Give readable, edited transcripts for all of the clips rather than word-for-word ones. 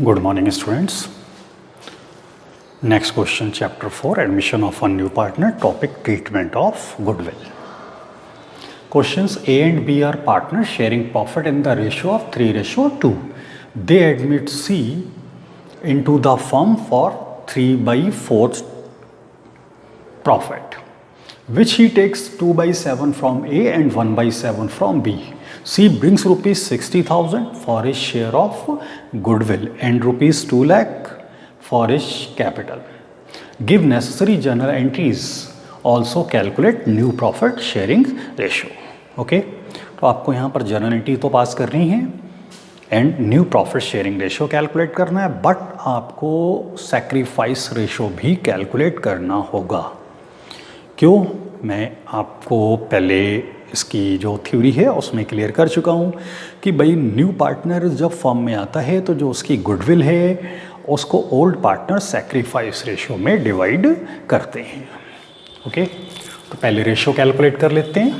Good morning, students. Next question, chapter 4, admission of a new partner, topic treatment of goodwill. Questions: A and B are partners sharing profit in the ratio of 3:2. They admit C into the firm for 3/4 profit, which he takes 2/7 from A and 1/7 from B. C brings rupees 60,000 for his share of goodwill and rupees 2 lakh for his capital. Give necessary journal entries. Also calculate new profit sharing ratio. Okay, तो आपको यहाँ पर journal entry तो पास करनी है and new profit sharing ratio calculate करना है, but आपको सैक्रिफाइस रेशियो भी कैलकुलेट करना होगा. क्यों? मैं आपको पहले इसकी जो थ्योरी है उसमें क्लियर कर चुका हूँ कि भाई न्यू पार्टनर जब फर्म में आता है तो जो उसकी गुडविल है उसको ओल्ड पार्टनर सैक्रिफाइस रेशियो में डिवाइड करते हैं. ओके, तो पहले रेशियो कैलकुलेट कर लेते हैं.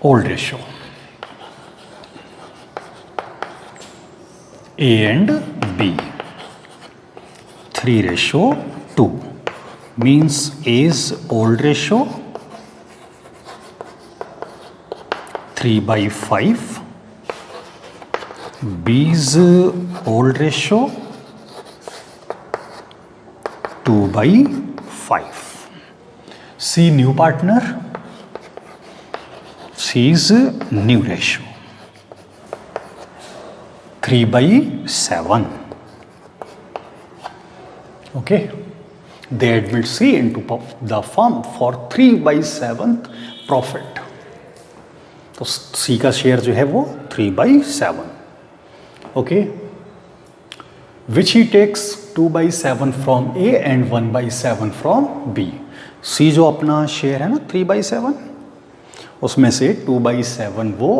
Old ratio A and B 3:2 means A's old ratio 3/5, B's old ratio 2/5. C new partner, C's new ratio 3/7. Okay, they admit C into the firm for 3/7 profit. तो C का share जो है वो 3/7. Okay, which he takes 2/7 from A and 1/7 from B. C जो अपना share है ना 3/7, उसमें से 2/7 वो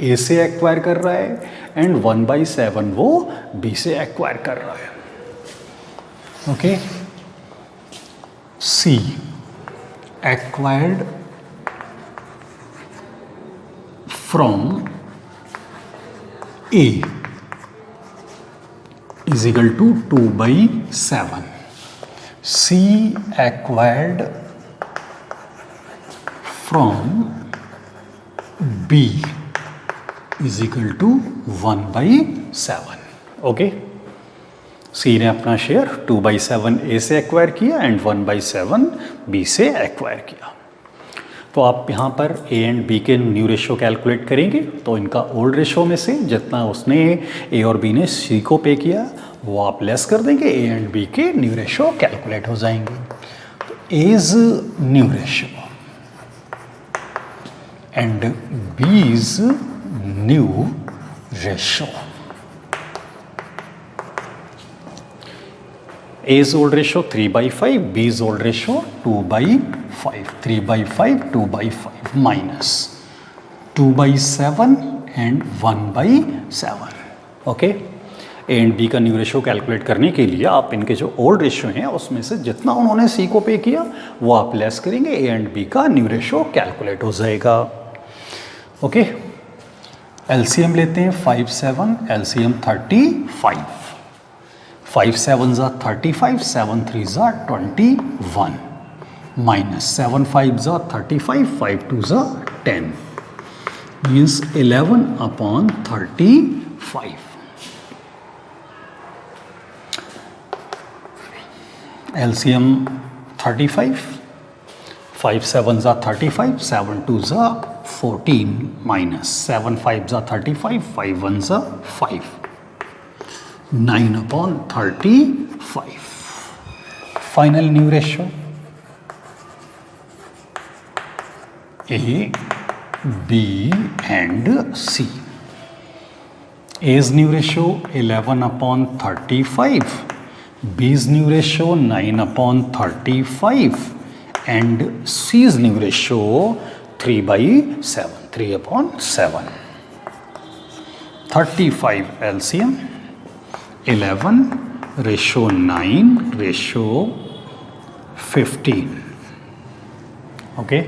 A से एक्वायर कर रहा है एंड 1/7 वो B से एक्वायर कर रहा है. Okay, C acquired from A is equal to 2/7. C acquired from B is equal to 1/7. Okay, C ने अपना शेयर 2/7 A से एक्वायर किया एंड 1/7 B से एक्वायर किया. तो आप यहाँ पर A एंड B के न्यू रेशियो कैलकुलेट करेंगे तो इनका ओल्ड रेशियो में से जितना उसने A और B ने C को पे किया वो आप लेस कर देंगे, A एंड B के न्यू रेशियो कैलकुलेट हो जाएंगे. तो A's new ratio and B's new ratio. A's old ratio 3/5, B's old ratio 2/5. 3/5, 2/5 minus 2/7 and 1/7. Okay, A and B का न्यू रेशियो कैलकुलेट करने के लिए आप इनके जो ओल्ड रेशियो हैं उसमें से जितना उन्होंने C को पे किया वो आप लेस करेंगे, A एंड B का न्यू रेशियो कैलकुलेट हो जाएगा. ओके, LCM लेते हैं 5/7, LCM 35. 5/7 are 35, 7/3 are 21, minus 7/5 are 35, 5/2 are 10, means 11/35. LCM 35, 5/7 are 35, 7/2 are 14, minus 7/5 are 35, 5/1 are 5. 9/35. Final new ratio A, B and C. A's new ratio 11/35, B's new ratio 9/35 and C's new ratio 3/7. 3/7. 35 LCM 11:9:15. Okay,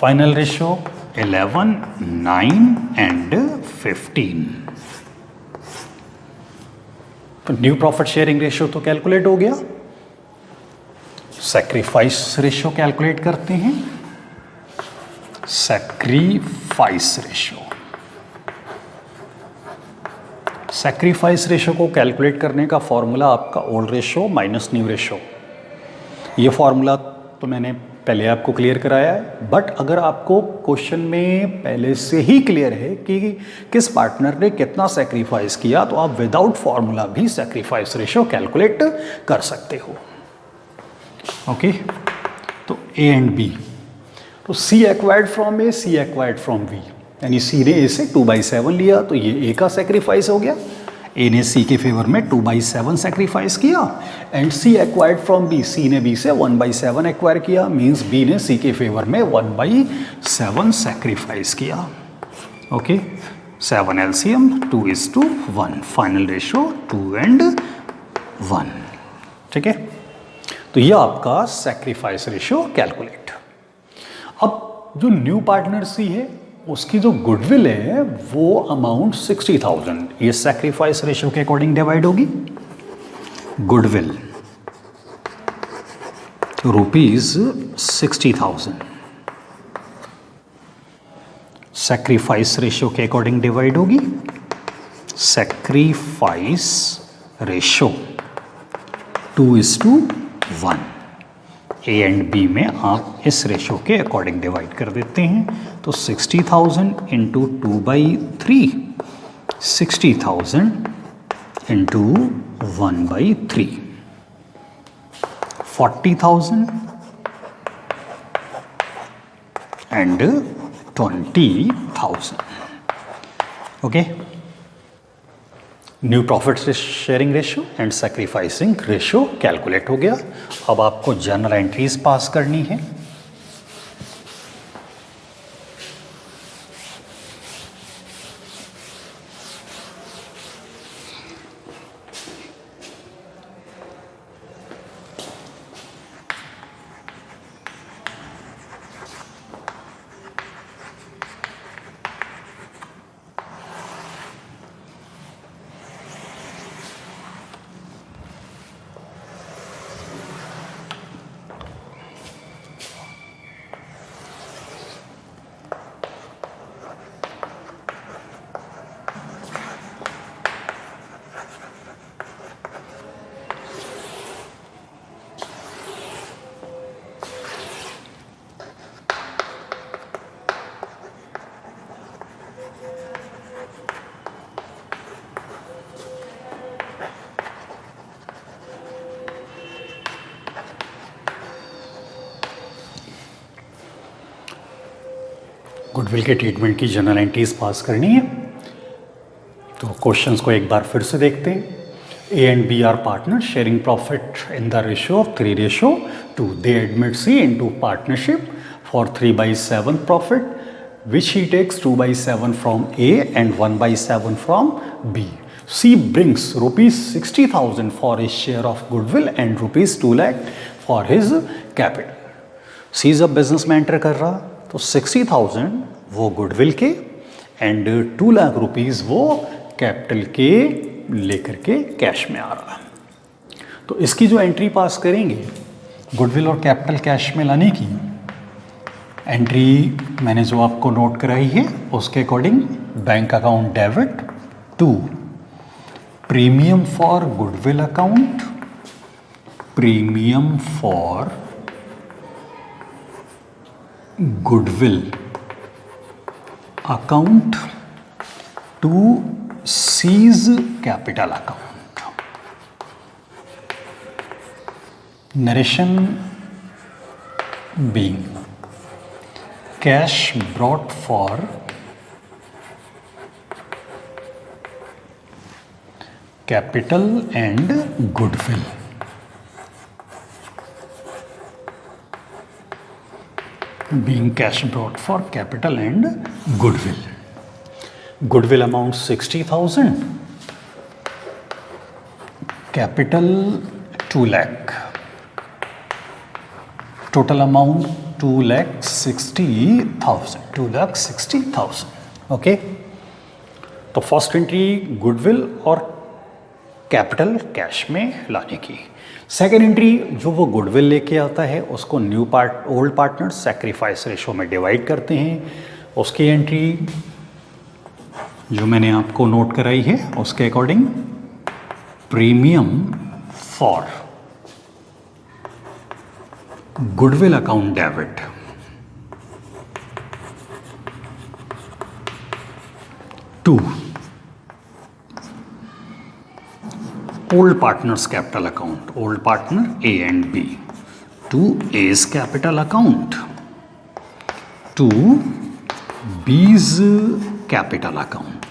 final ratio 11, 9 and 15. तो new profit sharing ratio तो calculate हो गया, sacrifice ratio calculate करते हैं। Sacrifice ratio, sacrifice ratio को calculate करने का formula आपका old ratio minus new ratio. ये फॉर्मूला तो मैंने पहले आपको क्लियर कराया है, बट अगर आपको क्वेश्चन में पहले से ही क्लियर है कि किस पार्टनर ने कितना सैक्रिफाइस किया, तो आप विदाउट फॉर्मूला भी सैक्रिफाइस रेशियो कैलकुलेट कर सकते हो। ओके, तो ए एंड बी, तो C acquired from A, C acquired from B, यानी सी ने ए से 2/7 लिया, तो ये ए का सैक्रिफाइस हो गया। ए ने सी के फेवर में 2/7 सैक्रिफाइस किया, and C acquired from B, C ने बी से 1/7 एक्वायर किया, मीन्स बी ने सी के फेवर में 1/7 सैक्रिफाइस किया। Okay, 7 LCM 2:1, final ratio 2:1। ठीक है, तो ये आपका सैक्रिफाइस रेशियो कैलकुलेट। अब जो न्यू पार्टनर सी है उसकी जो गुडविल है वो अमाउंट 60,000, ये सैक्रिफाइस रेशियो के अकॉर्डिंग डिवाइड होगी। गुडविल ₹60,000 सैक्रिफाइस रेशियो के अकॉर्डिंग डिवाइड होगी। Sacrifice ratio 2:1, A and B में आप इस रेशियो के अकॉर्डिंग डिवाइड कर देते हैं, तो 60,000 into 2/3, 60,000 into 1/3, 40,000 and 20,000। Okay, new profit sharing ratio and sacrificing ratio calculate हो गया। अब आपको जर्नल एंट्रीज पास करनी है। गुडविल के ट्रीटमेंट की जर्नल एंट्रीज पास करनी है, तो क्वेश्चंस को एक बार फिर से देखते हैं। A and B are partner sharing profit in the ratio of 3:2। They admit C into partnership for 3/7 profit, which he takes 2/7 from A and 1/7 from B. C brings ₹60,000 for his share of goodwill and ₹2 lakh for his capital. C जब business में enter कर रहा तो 60,000 वो goodwill के and 2 lakh rupees वो capital के लेकर के कैश में आ रहा। तो इसकी जो एंट्री पास करेंगे गुडविल और कैपिटल कैश में लाने की, एंट्री मैंने जो आपको नोट कराई है उसके according bank account debit to premium for goodwill account, premium for goodwill account to C's capital account. Narration being cash brought for capital and goodwill. Being cash brought for capital and goodwill. Goodwill amount 60,000. Capital 2 lakh. Total amount 2,60,000. 2,60,000. Okay, तो first entry goodwill और capital cash में लाने की। Second entry जो वो goodwill लेके आता है उसको ओल्ड पार्टनर सैक्रिफाइस रेशो में डिवाइड करते हैं। उसकी एंट्री जो मैंने आपको नोट कराई है उसके according premium for goodwill account debit to old partners capital account, old partner A and B, to A's capital account, to B's capital account.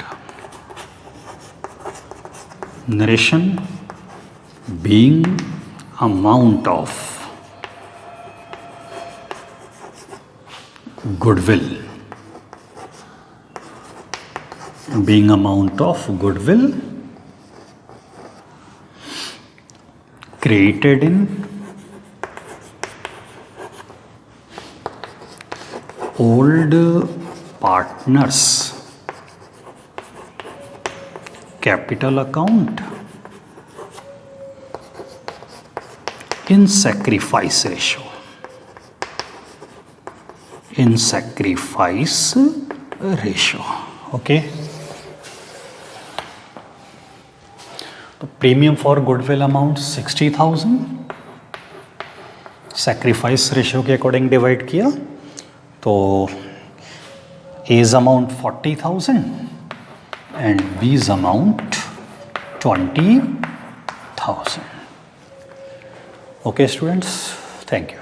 Narration being amount of goodwill, being amount of goodwill created in old partners capital account in sacrifice ratio, in sacrifice ratio. Okay. तो premium for goodwill amount 60,000, sacrifice ratio के according divide किया तो as amount 40,000 and बीज amount 20,000. Okay students, thank you.